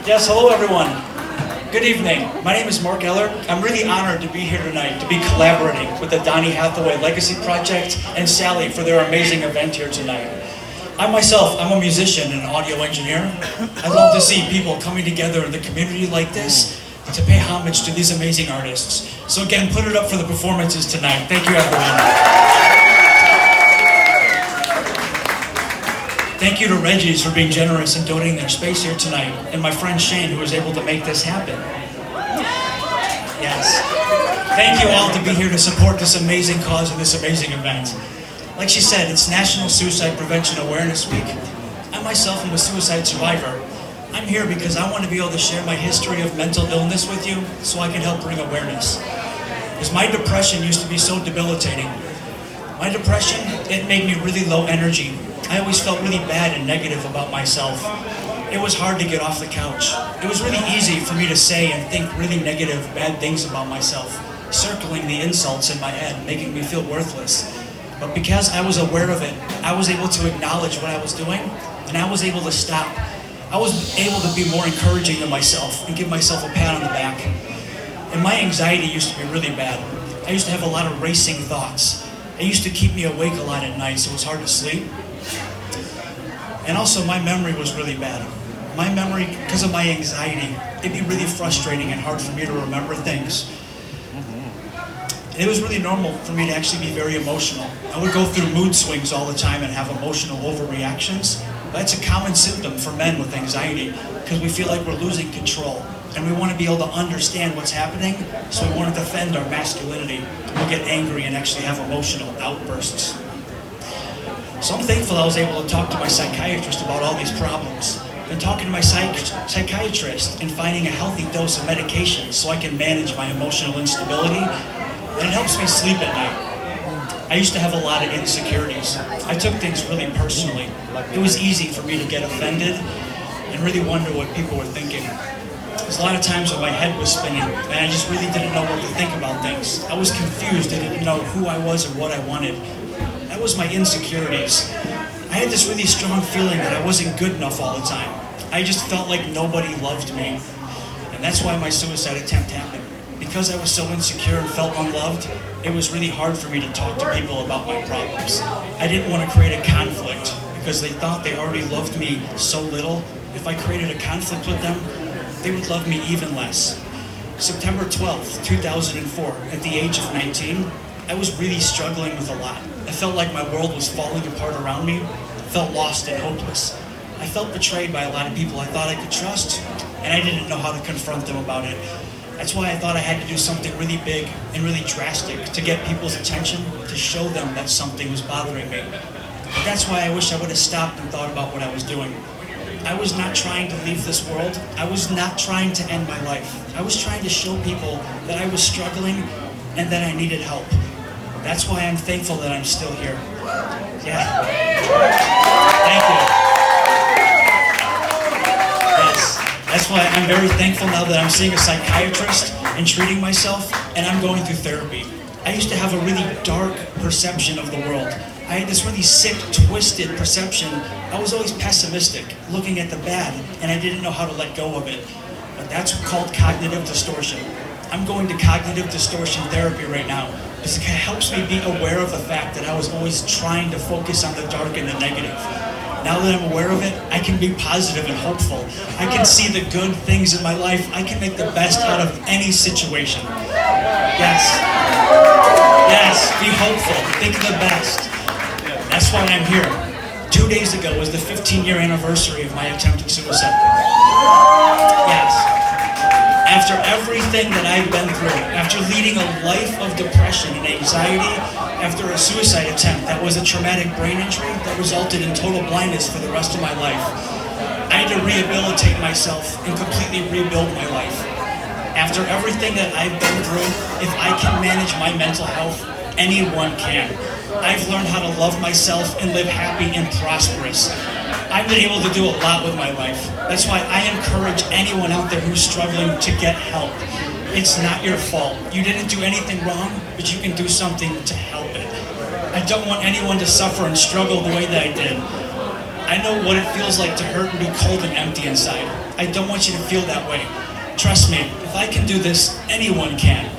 Yes, hello everyone. Good evening. My name is Mark Eller. I'm really honored to be here tonight to be collaborating with the Donny Hathaway Legacy Project and Sally for their amazing event here tonight. I'm a musician and an audio engineer. I love to see people coming together in the community like this to pay homage to these amazing artists. So again, put it up for the performances tonight. Thank you everyone. Thank you to Reggies for being generous and donating their space here tonight, and my friend Shane who was able to make this happen. Yes. Thank you all to be here to support this amazing cause and this amazing event. Like she said, it's National Suicide Prevention Awareness Week. I myself am a suicide survivor. I'm here because I want to be able to share my history of mental illness with you so I can help bring awareness. Because my depression used to be so debilitating. My depression, it made me really low energy. I always felt really bad and negative about myself. It was hard to get off the couch. It was really easy for me to say and think really negative, bad things about myself, circling the insults in my head, making me feel worthless. But because I was aware of it, I was able to acknowledge what I was doing, and I was able to stop. I was able to be more encouraging to myself and give myself a pat on the back. And my anxiety used to be really bad. I used to have a lot of racing thoughts. It used to keep me awake a lot at night, so it was hard to sleep. And also my memory was really bad. My memory, because of my anxiety, it'd be really frustrating and hard for me to remember things. And it was really normal for me to actually be very emotional. I would go through mood swings all the time and have emotional overreactions. That's a common symptom for men with anxiety because we feel like we're losing control. And we want to be able to understand what's happening, so we want to defend our masculinity. We'll get angry and actually have emotional outbursts. So I'm thankful I was able to talk to my psychiatrist about all these problems. And talking to my psychiatrist and finding a healthy dose of medication so I can manage my emotional instability, and it helps me sleep at night. I used to have a lot of insecurities. I took things really personally. It was easy for me to get offended and really wonder what people were thinking. There's a lot of times when my head was spinning and I just really didn't know what to think about things. I was confused, I didn't know who I was or what I wanted. That was my insecurities. I had this really strong feeling that I wasn't good enough all the time. I just felt like nobody loved me. And that's why my suicide attempt happened. Because I was so insecure and felt unloved, it was really hard for me to talk to people about my problems. I didn't want to create a conflict because they thought they already loved me so little. If I created a conflict with them, they would love me even less. September 12th, 2004, at the age of 19, I was really struggling with a lot. I felt like my world was falling apart around me. I felt lost and hopeless. I felt betrayed by a lot of people I thought I could trust, and I didn't know how to confront them about it. That's why I thought I had to do something really big and really drastic to get people's attention, to show them that something was bothering me. But that's why I wish I would have stopped and thought about what I was doing. I was not trying to leave this world. I was not trying to end my life. I was trying to show people that I was struggling and that I needed help. That's why I'm thankful that I'm still here. Yeah. Thank you. Yes. That's why I'm very thankful now that I'm seeing a psychiatrist and treating myself, and I'm going through therapy. I used to have a really dark perception of the world. I had this really sick, twisted perception. I was always pessimistic, looking at the bad, and I didn't know how to let go of it. But that's called cognitive distortion. I'm going to cognitive distortion therapy right now because it helps me be aware of the fact that I was always trying to focus on the dark and the negative. Now that I'm aware of it, I can be positive and hopeful. I can see the good things in my life. I can make the best out of any situation. Yes. Yes, be hopeful. Think of the best. That's why I'm here. 2 days ago was the 15-year anniversary of my attempted suicide. Yes. After everything that I've been through, after leading a life of depression and anxiety, after a suicide attempt that was a traumatic brain injury that resulted in total blindness for the rest of my life, I had to rehabilitate myself and completely rebuild my life. After everything that I've been through, if I can manage my mental health, anyone can. I've learned how to love myself and live happy and prosperous. I've been able to do a lot with my life. That's why I encourage anyone out there who's struggling to get help. It's not your fault. You didn't do anything wrong, but you can do something to help it. I don't want anyone to suffer and struggle the way that I did. I know what it feels like to hurt and be cold and empty inside. I don't want you to feel that way. Trust me, if I can do this, anyone can.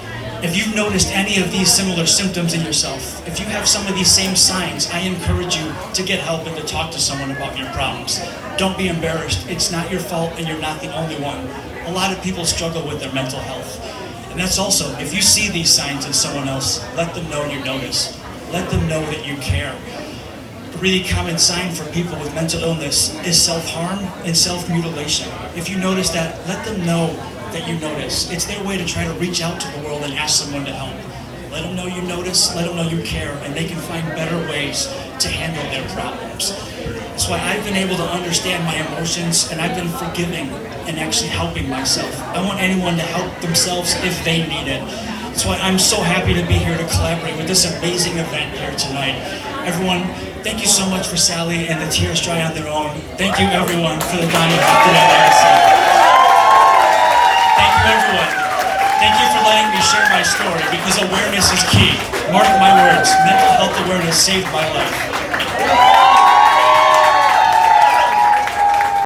If you've noticed any of these similar symptoms in yourself, if you have some of these same signs, I encourage you to get help and to talk to someone about your problems. Don't be embarrassed. It's not your fault and you're not the only one. A lot of people struggle with their mental health. And that's also, if you see these signs in someone else, let them know you notice. Let them know that you care. A really common sign for people with mental illness is self-harm and self-mutilation. If you notice that, let them know that you notice. It's their way to try to reach out to the world and ask someone to help. Let them know you notice, let them know you care, and they can find better ways to handle their problems. That's why I've been able to understand my emotions, and I've been forgiving and actually helping myself. I want anyone to help themselves if they need it. That's why I'm so happy to be here to collaborate with this amazing event here tonight. Everyone, thank you so much for Sally and the Tears Dry on Their Own. Thank you everyone for the Donny Hathaway legacy. Thank you everyone. Thank you for letting me share my story because awareness is key. Mark my words, mental health awareness saved my life.